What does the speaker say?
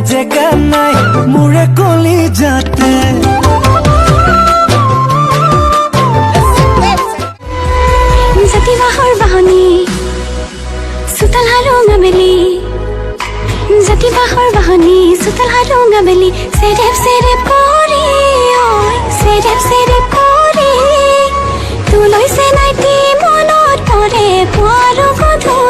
জেগা নাই মোৰে কলি যাতে জাতি বাহৰ বাহনী চোতাল হাৰুঙা বেলি জাতি বাহৰ বাহনী চোতাল হাৰুঙা বেলি চেৰেপ চেৰেপ কৰি চেৰেপ চেৰেপ কৰি তোলৈছে নাইতি মনত পৰে পুৱাৰ গধূলি